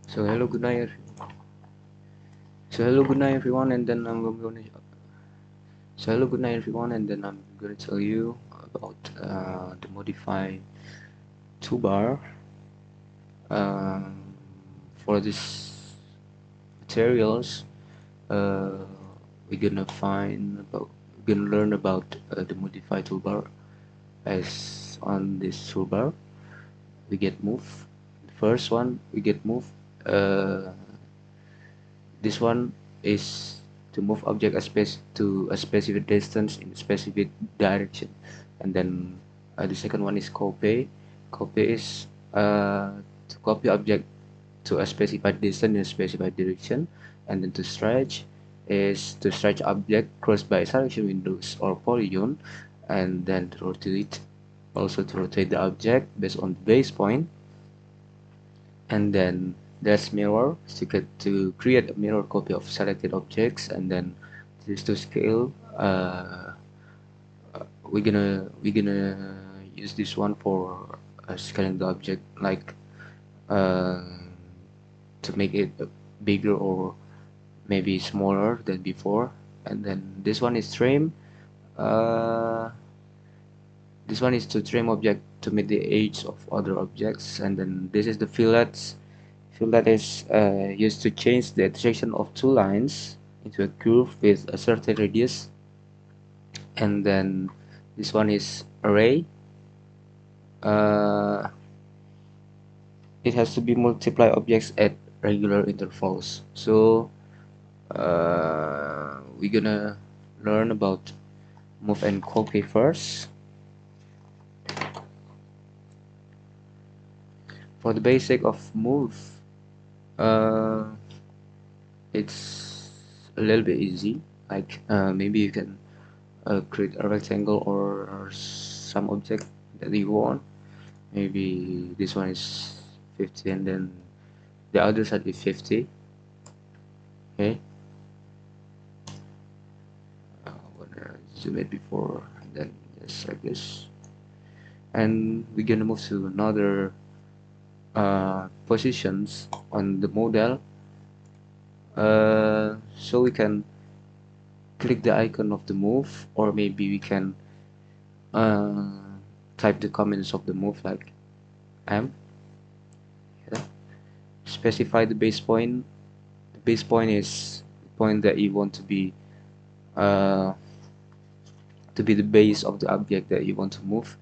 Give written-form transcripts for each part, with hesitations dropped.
So hello, good night. So hello, good night, everyone, and then I'm going to tell you about the modify toolbar um, for this materials. Uh, we're gonna learn about the modify toolbar. As on this toolbar, we get move. The first one we get move. Uh, This one is to move object to a specific distance in a specific direction, and then the second one is copy. Copy is to copy object to a specified distance in a specified direction, and then to stretch is to stretch object crossed by selection windows or polygon, and then to rotate, also to rotate the object based on the base point. And then there's mirror to create a mirror copy of selected objects, and then this to scale. We're gonna use this one for scaling the object, like uh, to make it bigger or maybe smaller than before. And then uh, this one is to trim object to meet the edge of other objects. And then this is the fillets. Fillet is used to change the intersection of two lines into a curve with a certain radius. And then this one is array. Uh, it has to be multiply objects at regular intervals. So we're gonna learn about move and copy first. For the basic of move, uh, it's a little bit easy. Like maybe you can create a rectangle or some object that you want. Maybe this one is 50, and then the other side is 50. Okay, I wanna zoom it before, and then just like this. And we're gonna move to another positions on the model. So we can click the icon of the move, or maybe we can uh, type the comments of the move, like M. Yeah. Specify the base point. The base point is the point that you want uh, to be the base of the object that you want to move,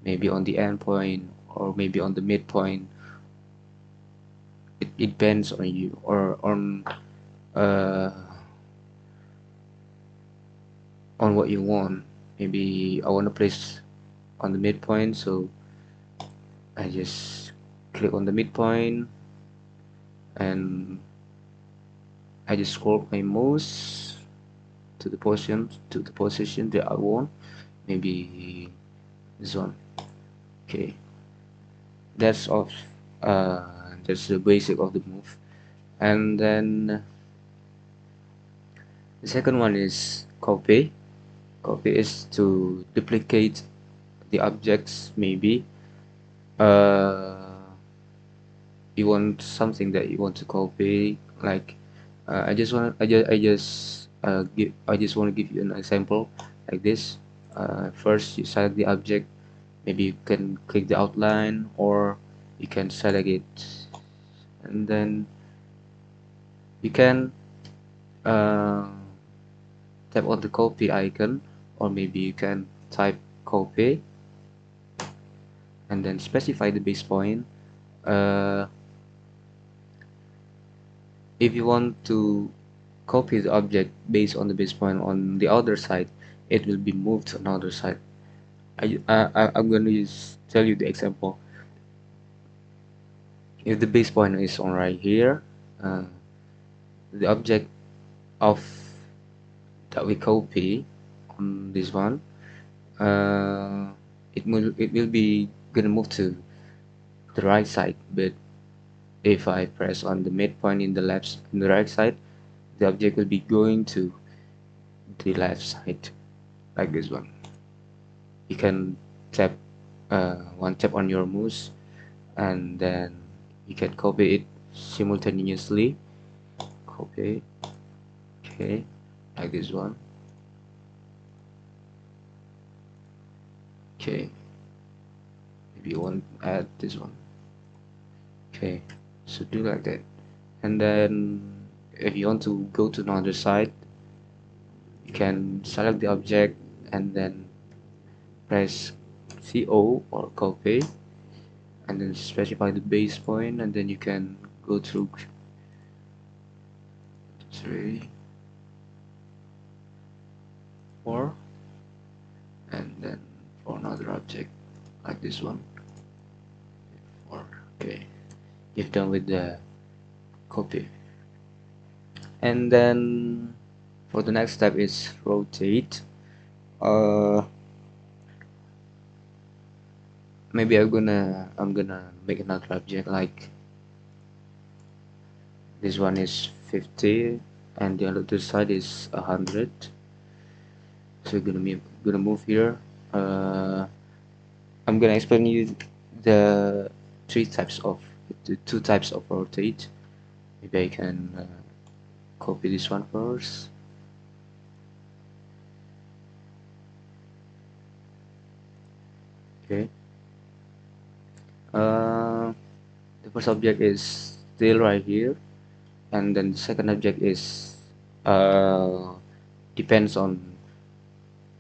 maybe on the end point or maybe on the midpoint. It depends on you, or uh, on what you want. Maybe I want to place on the midpoint, so I just click on the midpoint, and I just scroll my mouse to the position that I want. Maybe this one. Okay, that's of that's the basic of the move. And then the second one is copy. Copy is to duplicate the objects. Maybe uh, you want something that you want to copy, like I just want to give you an example like this. First you select the object. Maybe you can click the outline, or you can select it, and then you can uh, tap on the copy icon, or maybe you can type copy and then specify the base point. uh, if you want to copy the object based on the base point on the other side, it will be moved to another side. I'm going to tell you the example. If the base point is on right here, uh, the object of that we copy on this one, uh, it will be gonna move to the right side. But if I press on the midpoint in the right side, the object will be going to the left side, like this one. You can tap one tap on your mouse, and then you can copy it simultaneously. Copy. Okay, like this one. Okay, maybe you want to add this one. Okay, so do like that. And then if you want to go to another side, you can select the object and then press CO or copy, and then specify the base point, and then you can go through 3, 4, and then for another object like this one, 4. Okay, you've done with the copy. And then for the next step is rotate. Maybe I'm gonna make another object like this one is 50 and the other side is 100. So we're gonna move here. I'm gonna explain you the the two types of rotate. Maybe I can copy this one first. Okay. Uh, the first object is still right here, and then the second object is uh, depends on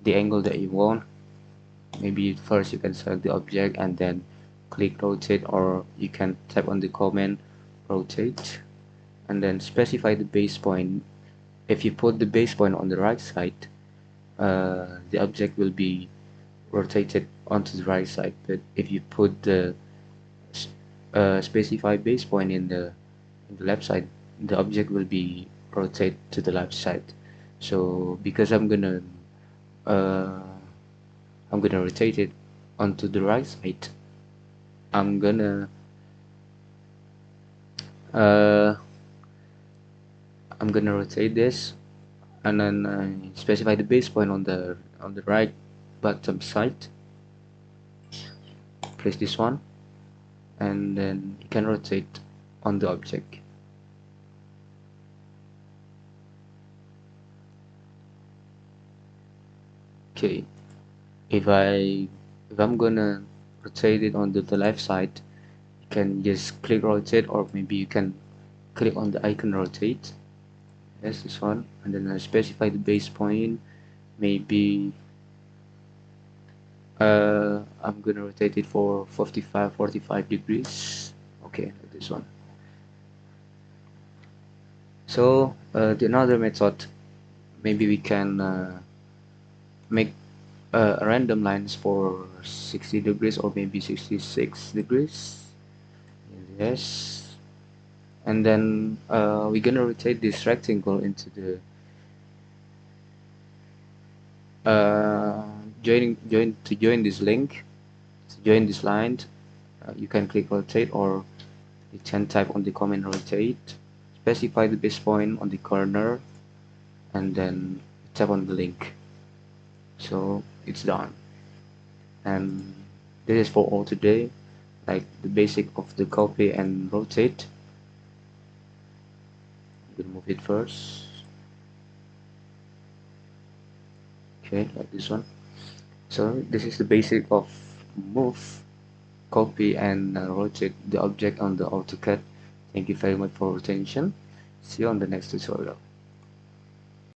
the angle that you want. Maybe first you can select the object and then click rotate, or you can type on the command rotate and then specify the base point. If you put the base point on the right side, the object will be rotated onto the right side, but if you put the specified base point in the left side, the object will be rotate to the left side. So because uh, I'm gonna rotate it onto the right side, I'm gonna uh, I'm gonna rotate this and then specify the base point on the right bottom side. Place this one and then you can rotate on the object. Okay, if I'm gonna rotate it on the left side, you can just click rotate, or maybe you can click on the icon rotate. Yes, this one, and then I specify the base point. Maybe I'm gonna rotate it for 45 degrees. Okay, like this one. So the another method, maybe we can make random lines for 60 degrees or maybe 66 degrees. Yes, and then we're gonna rotate this rectangle into the uh, join this link, to join this line. You can click rotate, or you can type on the command rotate, specify the base point on the corner, and then tap on the link. So it's done. And this is for all today, like the basic of the copy and rotate. We'll move it first. Okay, like this one. So this is the basic of move, copy, and rotate the object on the AutoCAD. Thank you very much for your attention. See you on the next tutorial.